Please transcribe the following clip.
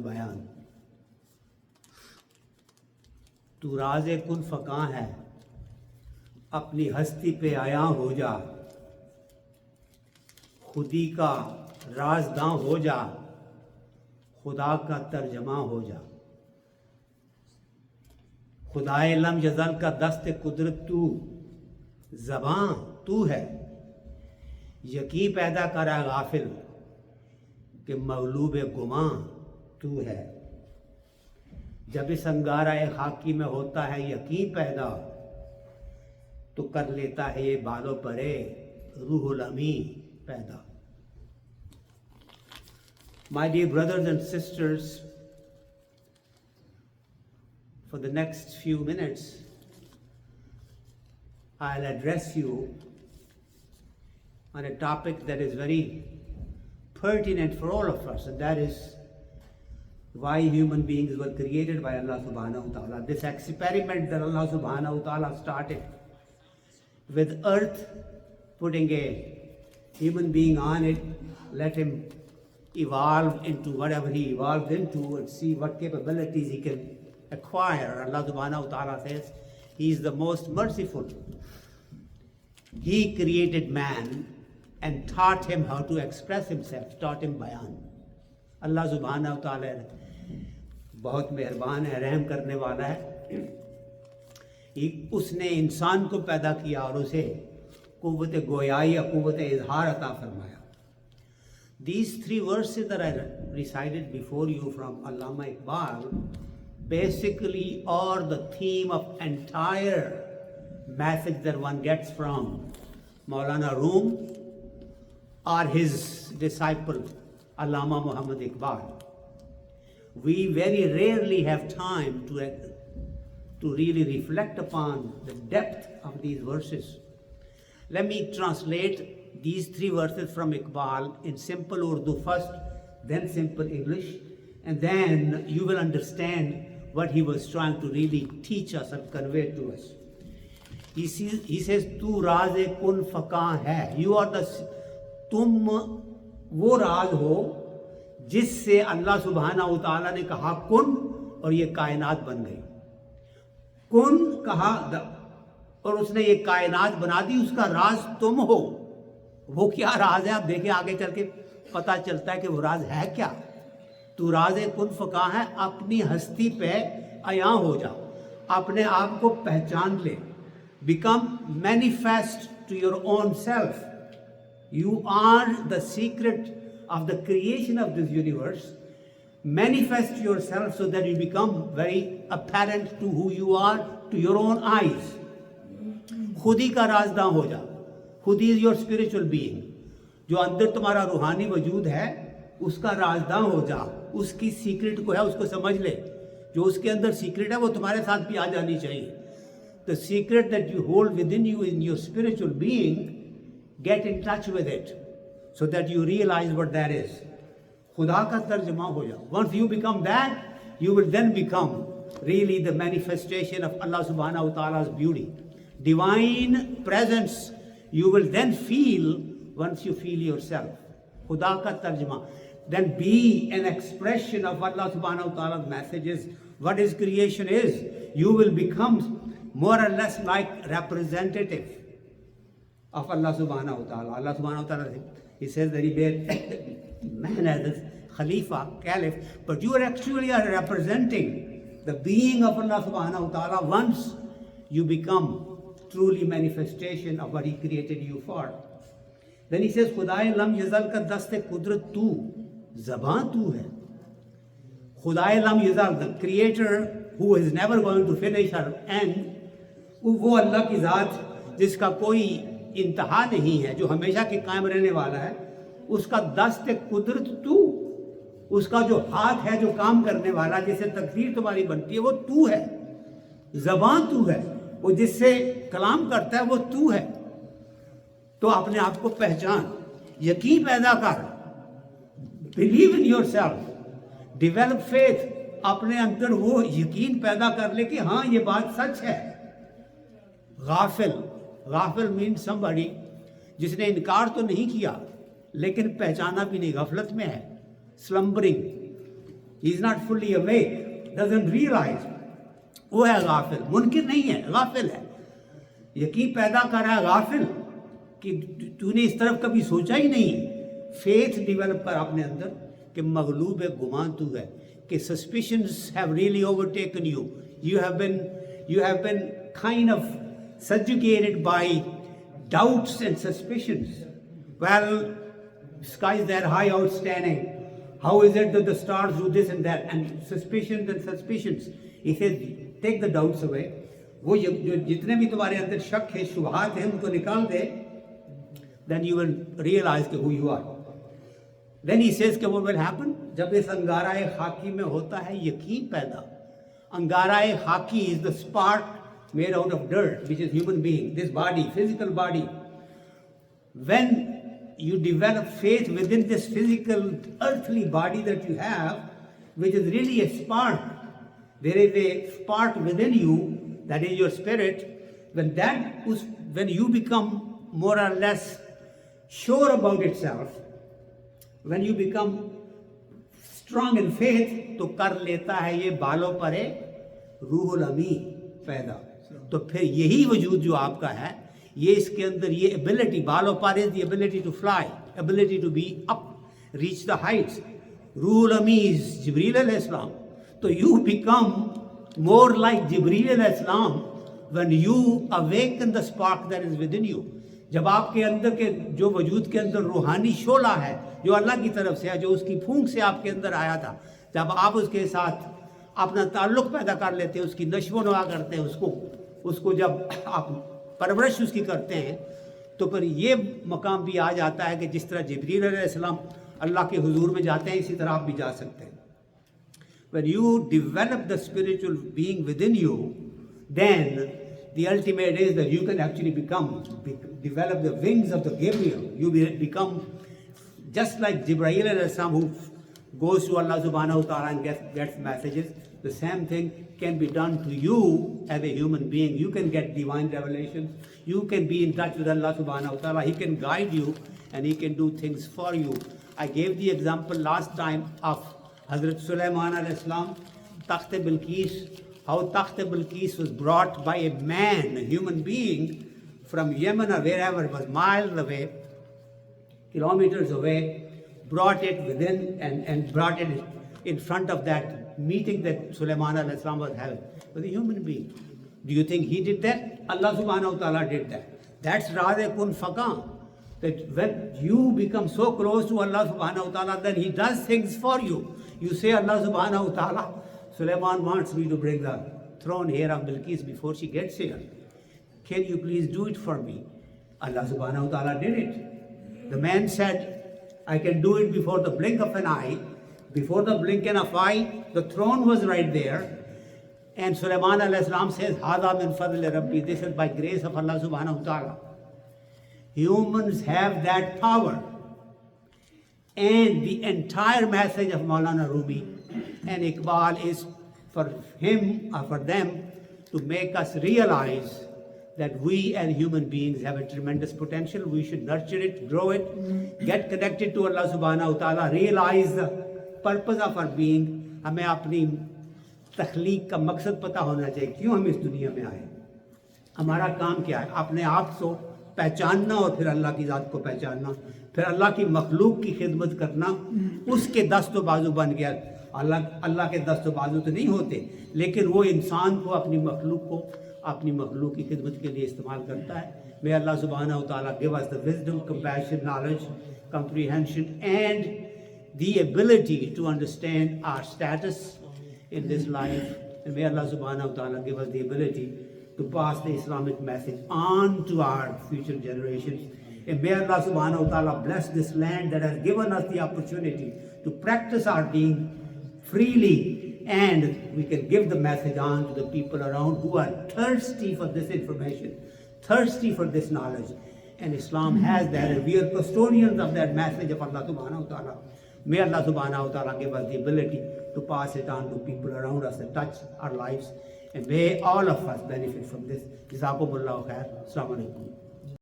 बयान। तू राज़े कुन फकां है, अपनी हस्ती पे आयां हो जा, खुदी का राजदां हो जा, खुदा का तर्जमा हो जा। खुदाए लम यज़ल का दस्त कुदरत तू, ज़बां तू है, यकीन पैदा करा गाफिल कि मगलूब गुमां तू है। जब इस अंगारा खाकी में होता है यकीन पैदा, तो कर लेता है ये बालों परे रूहुल अमी पैदा। My dear brothers and sisters, for the next few minutes, I'll address you on a topic that is very pertinent for all of us, and that is why human beings were created by Allah subhanahu wa ta'ala. This experiment that Allah subhanahu wa ta'ala started with earth, putting a human being on it, let him evolve into whatever he evolved into and see what capabilities he can acquire. Allah subhanahu wa ta'ala says he is the most merciful. He created man and taught him how to express himself, taught him bayan. Allah subhanahu wa ta'ala बहुत मेहरबान है, रहम करने वाला है। उसने इंसान को पैदा किया और उसे कुव्वत गोयाई या कुव्वत इजहार अता फरमाया। These three verses that I recited before you from Allama-Iqbal basically are the theme of entire message that one gets from Maulana Rum or his disciple Allama Muhammad Iqbal. We very rarely have time to really reflect upon the depth of these verses. Let me translate these three verses from Iqbal in simple Urdu first, then simple English, and then you will understand what he was trying to really teach us and convey to us. He says, "Tu raze kun fakaं hai." You are the, तुम वो राज हो जिससे अल्लाह सुब्हाना व तआला ने कहा कुन और ये कायनात बन गई। कुन कहा और उसने ये कायनात बना दी, उसका राज तुम हो। वो क्या राज है आप देखें, आगे चल के पता चलता है कि वो राज है क्या। तू राज़े कुन फकां है, अपनी हस्ती पे अयां हो जा, अपने आप को पहचान ले। Become manifest to your own self. You are the secret of the creation of this universe. Manifest yourself so that you become very apparent to who you are, to your own eyes. खुदी का राजदां हो जा। खुदी is your spiritual being. जो अंदर तुम्हारा रूहानी वजूद है उसका राजदां हो जा, उसकी सीक्रेट को है उसको समझ ले। जो उसके अंदर सीक्रेट है वो तुम्हारे साथ भी आ जानी चाहिए। The secret that you hold within you in your spiritual being, get in touch with it so that you realize what that is. खुदा का तर्जमा हो जाओ. Once you become that, you will then become really the manifestation of Allah subhanahu wa ta'ala's beauty. Divine presence you will then feel once you feel yourself. खुदा का तर्जमा. Then be an expression of Allah subhanahu wa ta'ala's messages. What his creation is. You will become more or less like representative of Allah subhanahu wa ta'ala. Allah subhanahu wa ta'ala, he says that he made man as a Khalifa, Caliph, but you are actually representing the being of Allah subhanahu wa ta'ala once you become truly manifestation of what he created you for. Then he says, Khudaye lam yazal ka daste kudrat tu, zaban tu hai. Khudaye lam yazal, the creator who is never going to finish her end, वो अल्लाह की ज़ात जिसका कोई इंतहा नहीं है, जो हमेशा के कायम रहने वाला है, उसका दस्त कुदरत तू, उसका जो हाथ है जो काम करने वाला, जिससे तकदीर तुम्हारी बनती है वो तू है। ज़बान तू है, वो जिससे कलाम करता है वो तू है। तो अपने आप को पहचान, यकीन पैदा कर, believe in your self, develop faith, अपने अंदर वो यकीन पैदा कर ले कि हाँ ये बात सच है। गाफिल मीन समबडी जिसने इनकार तो नहीं किया लेकिन पहचाना भी नहीं, गफलत में है, slumbering. He is not fully awake, doesn't realize. वो है गाफिल, मुनकिर नहीं है, गाफिल है। यकीन पैदा कर रहा है गाफिल कि तूने इस तरफ कभी सोचा ही नहीं। फेथ डेवलप कर अपने अंदर कि मगलूब है, गुमान तू है, कि suspicions have really overtaken you. You have been kind of subjugated by doubts and suspicions. Well, skies that high outstanding. How is it that the stars do this and that? And suspicions. He says, take the doubts away. वो जो जितने भी तुम्हारे अंदर शक है, शुबहात है, उनको निकाल दे. Then you will realize who you are. Then he says कि what will happen? जब इस अंगारा खाकी में होता है यकीन पैदा. अंगारा खाकी is the spark made out of dirt, which is human being, this body, physical body. When you develop faith within this physical earthly body that you have, which is really a spark, there is a spark within you, that is your spirit. When you become more or less sure about itself, when you become strong in faith, तो कर लेता है ये बालों पर रूहुल अमी पैदा. तो फिर यही वजूद जो आपका है, ये इसके अंदर ये एबिलिटी, बालों पर is the ability to fly, ability to be up, reach the heights. रूहुल अमी is Jibreel al-Islam. So you become more like Jibreel al-Islam when you awaken the spark that is within you. जब आपके अंदर के जो वजूद के अंदर रूहानी शोला है, जो अल्लाह की तरफ से है, जो उसकी फूंक से आपके अंदर आया था, जब आप उसके साथ अपना ताल्लुक़ पैदा कर लेते हैं, उसकी नशो नुमा करते हैं, उसको जब आप परवरिश उसकी करते हैं, तो फिर ये मकाम भी आ जाता है कि जिस तरह जिब्रील अलैहिस्सलाम अल्लाह के हुजूर में जाते हैं, इसी तरह आप भी जा सकते हैं. When you develop the spiritual being within you, then the ultimate is that you can actually develop the wings of the Gabriel. You become just like Jibreel al-Islam, who goes to Allah subhanahu wa ta'ala and gets messages. The same thing can be done to you as a human being. You can get divine revelations. You can be in touch with Allah subhanahu wa ta'ala. He can guide you and He can do things for you. I gave the example last time of Hazrat Sulaiman al-Islam, Takht-e Bilqis, how Takht-e Bilqis was brought by a man, a human being, from Yemen or wherever it was, miles away, kilometers away, brought it within and brought it in front of that meeting that Sulaiman al-Islam was having with a human being. Do you think he did that? Allah subhanahu wa ta'ala did that. That's Radhe Kun Fakاں. That when you become so close to Allah subhanahu wa ta'ala, then He does things for you. You say, Allah subhanahu wa ta'ala, Sulaiman wants me to bring the throne here of Bilqis before she gets here. Can you please do it for me? Allah subhanahu wa ta'ala did it. The man said, I can do it before the blink of an eye. Before the blink of an eye, the throne was right there. And Sulaiman al-Islam says, Hada min fadli Rabbi, this is by grace of Allah subhanahu wa ta'ala. Humans have that power. And the entire message of Maulana Rumi and Iqbal is for him or for them to make us realize that we as human beings have a tremendous potential. We should nurture it, grow it, get connected to Allah subhanahu wa ta'ala, realize the purpose of our being. हमें अपनी तख्लीक का मकसद पता होना चाहिए, क्यों हम इस दुनिया में आए, हमारा काम क्या है. अपने आप को पहचानना और फिर अल्लाह की ज़ात को पहचानना, फिर अल्लाह की मखलूक की खिदमत करना. उसके दस्त बाजू बन गया. अल्लाह के दस्त बाजू तो नहीं होते, लेकिन वो इंसान को अपनी मखलूक की खिदमत के लिए इस्तेमाल करता है. May Allah subhanahu wa ta'ala give us the wisdom, compassion, knowledge, comprehension and the ability to understand our status in this life. And may Allah subhanahu wa ta'ala give us the ability to pass the Islamic message on to our future generations. And may Allah subhanahu wa ta'ala bless this land that has given us the opportunity to practice our deen freely, and we can give the message on to the people around who are thirsty for this information, thirsty for this knowledge. And Islam has that, and we are custodians of that message of Allah subhanahu wa ta'ala. May Allah subhanahu wa ta'ala give us the ability to pass it on to people around us that touch our lives. And may all of us benefit from this. Jazakumullahu khair. Assalamu alaikum.